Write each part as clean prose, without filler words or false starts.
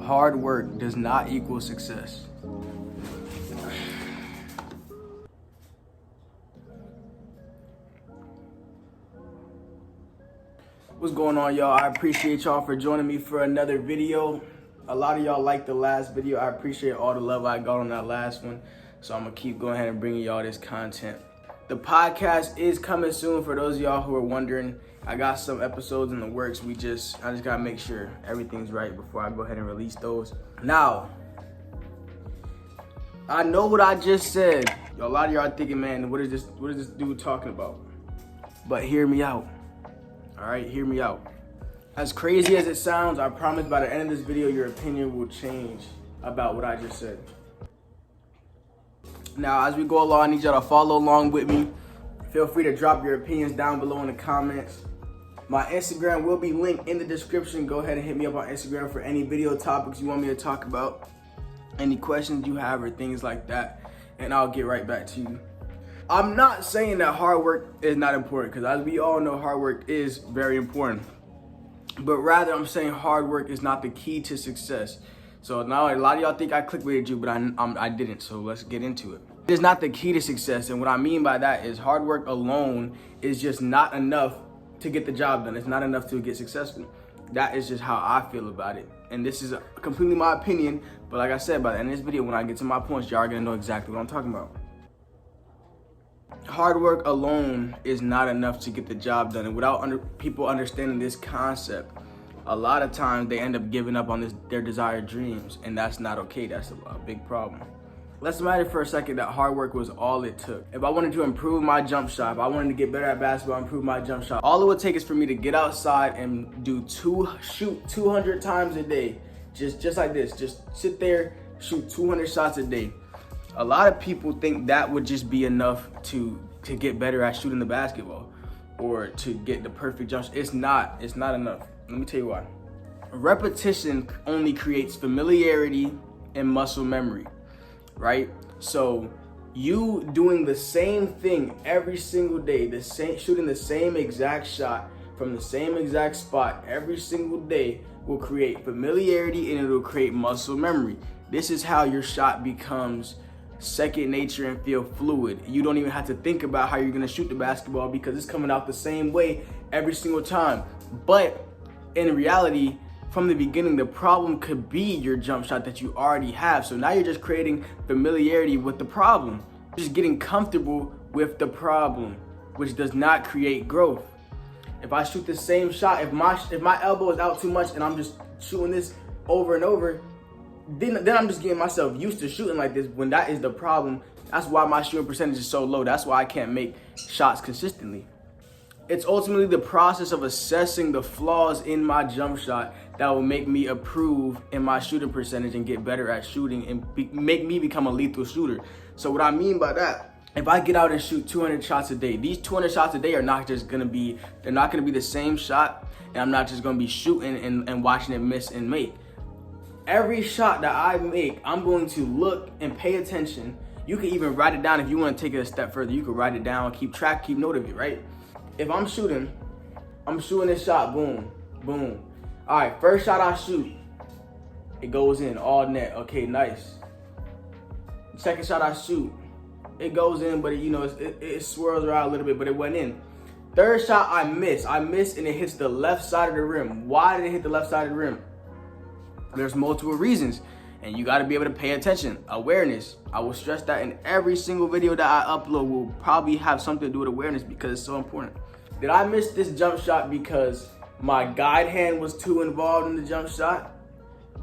hard work does not equal success. What's going on, y'all? I appreciate y'all for joining me for another video. A lot of y'all liked the last video. I appreciate all the love I got on that last one. So I'm gonna keep going ahead and bringing y'all this content. The podcast is coming soon. For those of y'all who are wondering, I got some episodes in the works. I just gotta make sure everything's right before I go ahead and release those. Now, I know what I just said. A lot of y'all are thinking, man, what is this dude talking about? But hear me out. All right, hear me out. As crazy as it sounds, I promise by the end of this video, your opinion will change about what I just said. Now, as we go along, I need y'all to follow along with me. Feel free to drop your opinions down below in the comments. My Instagram will be linked in the description. Go ahead and hit me up on Instagram for any video topics you want me to talk about, any questions you have or things like that, and I'll get right back to you. I'm not saying that hard work is not important, because as we all know, hard work is very important. But rather, I'm saying hard work is not the key to success. So now a lot of y'all think I clickbaited you, but I didn't. So let's get into it. It is not the key to success. And what I mean by that is hard work alone is just not enough to get the job done. It's not enough to get successful. That is just how I feel about it. And this is completely my opinion. But like I said, by the end of this video, when I get to my points, y'all are going to know exactly what I'm talking about. Hard work alone is not enough to get the job done. And without people understanding this concept, a lot of times they end up giving up on their desired dreams. And that's not okay. That's a big problem. Let's imagine for a second that hard work was all it took. If I wanted to improve my jump shot, if I wanted to get better at basketball, improve my jump shot, all it would take is for me to get outside and shoot 200 times a day. Just like this. Just sit there, shoot 200 shots a day. A lot of people think that would just be enough to get better at shooting the basketball or to get the perfect jump shot. It's not enough. Let me tell you why. Repetition only creates familiarity and muscle memory, right? So you doing the same thing every single day, shooting the same exact shot from the same exact spot every single day will create familiarity and it will create muscle memory. This is how your shot becomes second nature and feel fluid. You don't even have to think about how you're gonna shoot the basketball because it's coming out the same way every single time. But in reality, from the beginning, the problem could be your jump shot that you already have. So now you're just creating familiarity with the problem, just getting comfortable with the problem, which does not create growth. If I shoot the same shot, if my elbow is out too much and I'm just shooting this over and over, then I'm just getting myself used to shooting like this when that is the problem. That's why my shooting percentage is so low. That's why I can't make shots consistently. It's ultimately the process of assessing the flaws in my jump shot that will make me improve in my shooting percentage and get better at shooting and make me become a lethal shooter. So what I mean by that, if I get out and shoot 200 shots a day, these 200 shots a day are not just gonna be, they're not gonna be the same shot, and I'm not just gonna be shooting and watching it miss and make. Every shot that I make, I'm going to look and pay attention. You can even write it down if you want to take it a step further. You can write it down, keep track, keep note of it, right? If I'm shooting this shot, boom, boom. All right, first shot I shoot, it goes in, all net. Okay, nice. Second shot I shoot, it goes in, but it swirls around a little bit, but it went in. Third shot I miss and it hits the left side of the rim. Why did it hit the left side of the rim? There's multiple reasons, and you got to be able to pay attention. Awareness. I will stress that in every single video that I upload will probably have something to do with awareness because it's so important. Did I miss this jump shot because my guide hand was too involved in the jump shot,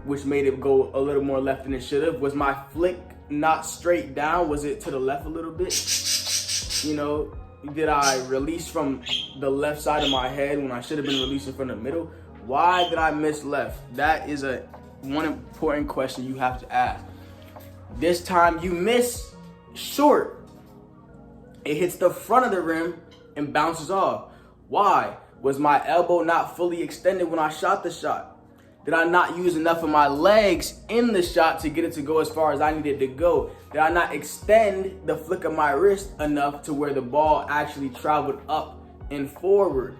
which made it go a little more left than it should have? Was my flick not straight down? Was it to the left a little bit? Did I release from the left side of my head when I should have been releasing from the middle? Why did I miss left? That is one important question you have to ask. This time you miss short. It hits the front of the rim and bounces off. Why? Was my elbow not fully extended when I shot the shot? Did I not use enough of my legs in the shot to get it to go as far as I needed to go? Did I not extend the flick of my wrist enough to where the ball actually traveled up and forward?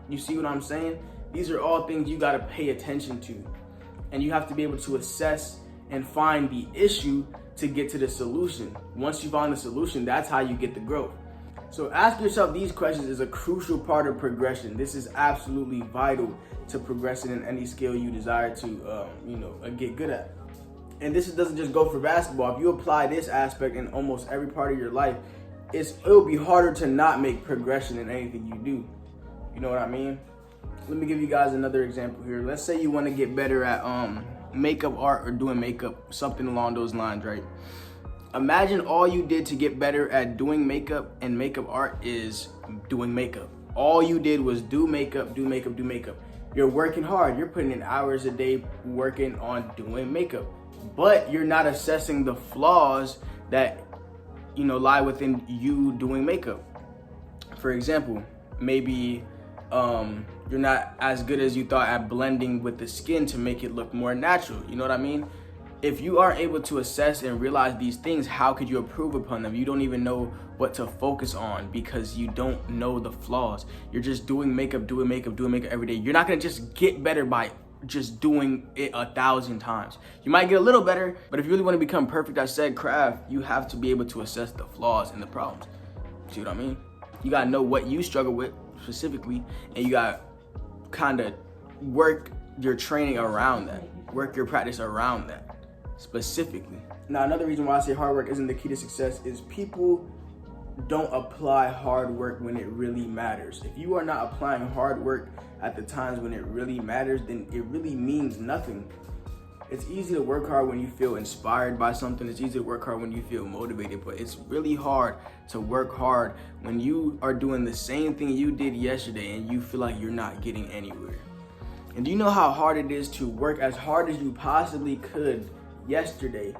You see what I'm saying? These are all things you gotta pay attention to. And you have to be able to assess and find the issue to get to the solution. Once you find the solution, that's how you get the growth. So ask yourself these questions is a crucial part of progression. This is absolutely vital to progressing in any skill you desire to get good at. And this doesn't just go for basketball. If you apply this aspect in almost every part of your life, it'll be harder to not make progression in anything you do. You know what I mean? Let me give you guys another example here. Let's say you want to get better at makeup art or doing makeup, something along those lines, right? Imagine all you did to get better at doing makeup and makeup art is doing makeup. All you did was do makeup, do makeup, do makeup. You're working hard. You're putting in hours a day working on doing makeup, but you're not assessing the flaws that lie within you doing makeup. For example, maybe you're not as good as you thought at blending with the skin to make it look more natural. You know what I mean? If you aren't able to assess and realize these things, how could you improve upon them? You don't even know what to focus on because you don't know the flaws. You're just doing makeup, doing makeup, doing makeup every day. You're not gonna just get better by just doing it 1,000 times. You might get a little better, but if you really want to become perfect at said craft, you have to be able to assess the flaws and the problems. See what I mean? You gotta know what you struggle with specifically, and you gotta kind of work your training around that, work your practice around that specifically. Now, another reason why I say hard work isn't the key to success is people don't apply hard work when it really matters. If you are not applying hard work at the times when it really matters, then it really means nothing. It's easy to work hard when you feel inspired by something. It's easy to work hard when you feel motivated, but it's really hard to work hard when you are doing the same thing you did yesterday and you feel like you're not getting anywhere. And do you know how hard it is to work as hard as you possibly could yesterday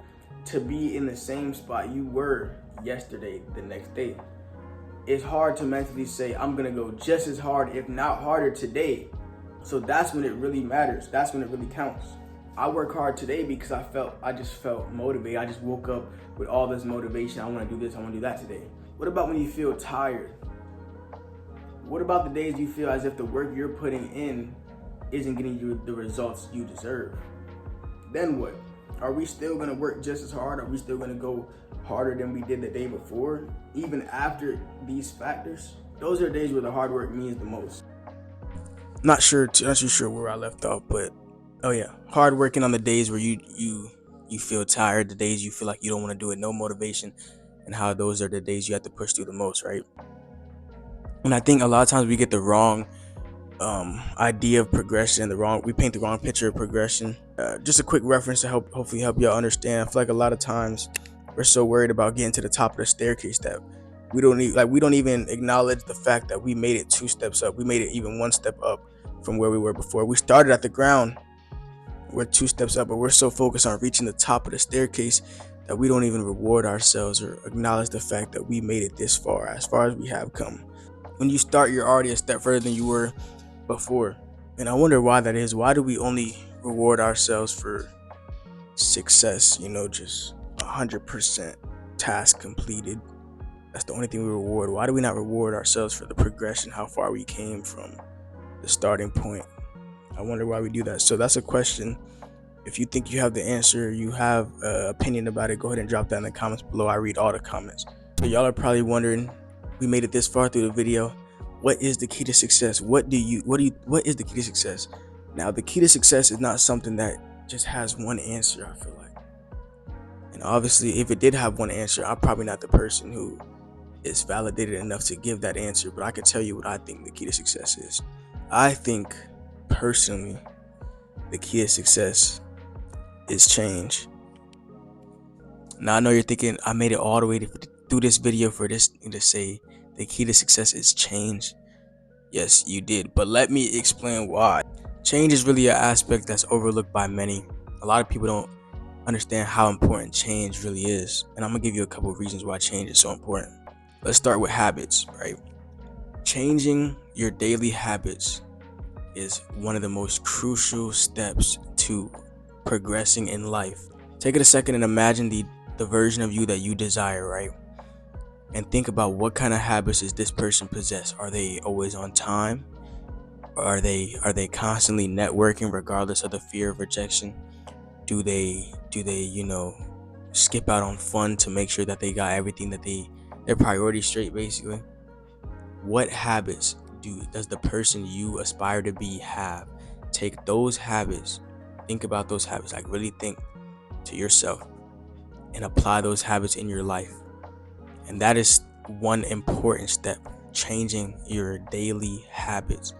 to be in the same spot you were yesterday the next day? It's hard to mentally say, I'm gonna go just as hard, if not harder today. So that's when it really matters. That's when it really counts. I work hard today because I just felt motivated. I just woke up with all this motivation. I wanna do this, I wanna do that today. What about when you feel tired? What about the days you feel as if the work you're putting in isn't getting you the results you deserve? Then what? Are we still gonna work just as hard? Are we still gonna go harder than we did the day before, even after these factors? Those are days where the hard work means the most. Not too sure where I left off, but oh yeah, hard working on the days where you feel tired, the days you feel like you don't want to do it, no motivation, and how those are the days you have to push through the most, right? And I think a lot of times we get the wrong idea of progression, we paint the wrong picture of progression. Just a quick reference to hopefully help y'all understand. I feel like a lot of times we're so worried about getting to the top of the staircase that we don't even acknowledge the fact that we made it 2 steps up. We made it even 1 step up from where we were before. We started at the ground, we're 2 steps up, but we're so focused on reaching the top of the staircase that we don't even reward ourselves or acknowledge the fact that we made it this far as we have come. When you start, you're already a step further than you were before. And I wonder why that is. Why do we only reward ourselves for success? Just 100% task completed. That's the only thing we reward. Why do we not reward ourselves for the progression, how far we came from the starting point? I wonder why we do that. So that's a question. If you think you have the answer, you have an opinion about it, go ahead and drop that in the comments below. I read all the comments. But y'all are probably wondering, we made it this far through the video. What is the key to success? What is the key to success? Now, the key to success is not something that just has one answer, I feel like. And obviously, if it did have one answer, I'm probably not the person who is validated enough to give that answer, but I can tell you what I think the key to success is. I think, personally, the key to success is change. Now, I know you're thinking, I made it all the way through this video for this to say the key to success is change. Yes, you did, but let me explain why. Change is really an aspect that's overlooked by many. A lot of people don't understand how important change really is, and I'm gonna give you a couple of reasons why change is so important. Let's start with habits, right? Changing your daily habits is one of the most crucial steps to progressing in life. Take it a second and imagine the version of you that you desire, right? And think about what kind of habits does this person possess. Are they always on time? Are they constantly networking regardless of the fear of rejection? Do they skip out on fun to make sure that they got everything that their priorities straight, basically? What habits does the person you aspire to be have? Take those habits, think about those habits, like really think to yourself and apply those habits in your life. And that is one important step, changing your daily habits.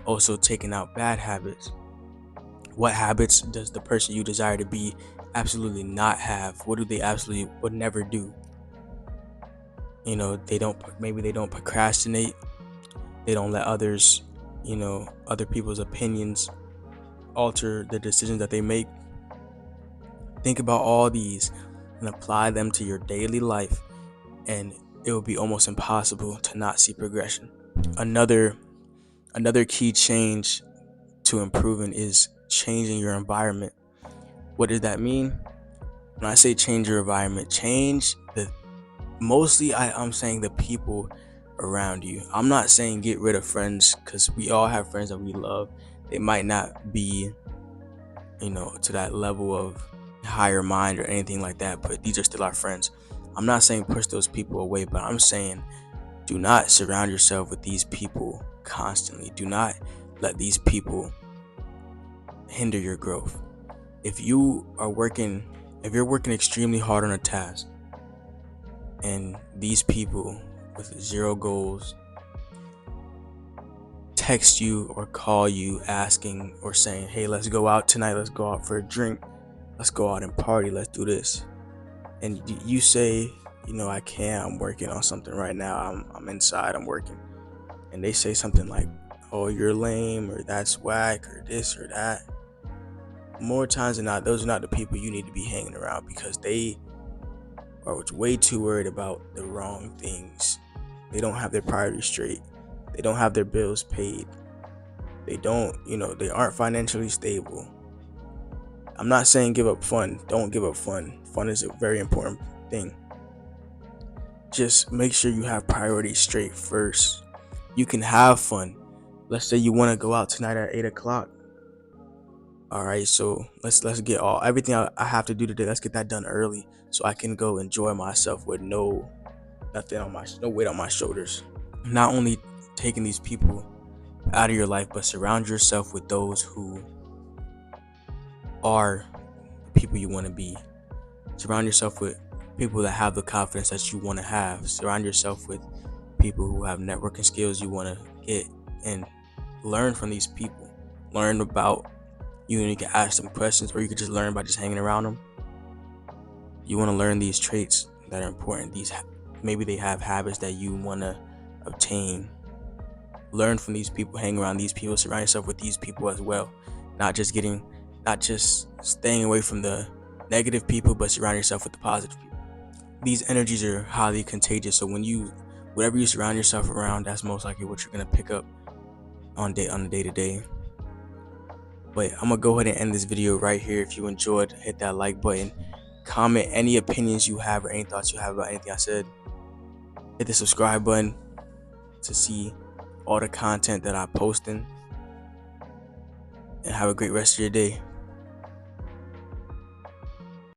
Also taking out bad habits. What habits does the person you desire to be absolutely not have? What do they absolutely would never do? Maybe they don't procrastinate. They don't let others, other people's opinions alter the decisions that they make. Think about all these and apply them to your daily life, and it will be almost impossible to not see progression. Another key change to improving is changing your environment. What does that mean? When I say change your environment, I'm saying the people around you. I'm not saying get rid of friends, because we all have friends that we love. They might not be, to that level of higher mind or anything like that, but these are still our friends. I'm not saying push those people away, but I'm saying do not surround yourself with these people constantly. Do not let these people hinder your growth. If you're working extremely hard on a task, and these people with zero goals text you or call you asking or saying, hey, let's go out tonight, let's go out for a drink, let's go out and party, let's do this, and you say, I can't, I'm working on something right now, I'm inside, I'm working, and they say something like, oh, you're lame, or that's whack, or this or that, more times than not, those are not the people you need to be hanging around, because they are way too worried about the wrong things. They don't have their priorities straight. They don't have their bills paid. They aren't financially stable. I'm not saying give up fun. Don't give up fun. Fun is a very important thing. Just make sure you have priorities straight first. You can have fun. Let's say you want to go out tonight at 8 o'clock. All right, so let's get everything I have to do today. Let's get that done early, so I can go enjoy myself with no weight on my shoulders. Not only taking these people out of your life, but surround yourself with those who are the people you want to be. Surround yourself with people that have the confidence that you want to have. Surround yourself with people who have networking skills you want to get, and learn from these people. Learn about you, and you can ask them questions, or you can just learn by just hanging around them. You want to learn these traits that are important. Maybe they have habits that you want to obtain. Learn from these people, hang around these people, surround yourself with these people as well. Not just staying away from the negative people, but surround yourself with the positive people. These energies are highly contagious, so whatever you surround yourself around, that's most likely what you're going to pick up on the day-to-day. But I'm gonna go ahead and end this video right here. If you enjoyed, hit that like button, comment any opinions you have or any thoughts you have about anything I said. Hit the subscribe button to see all the content that I'm posting, and have a great rest of your day.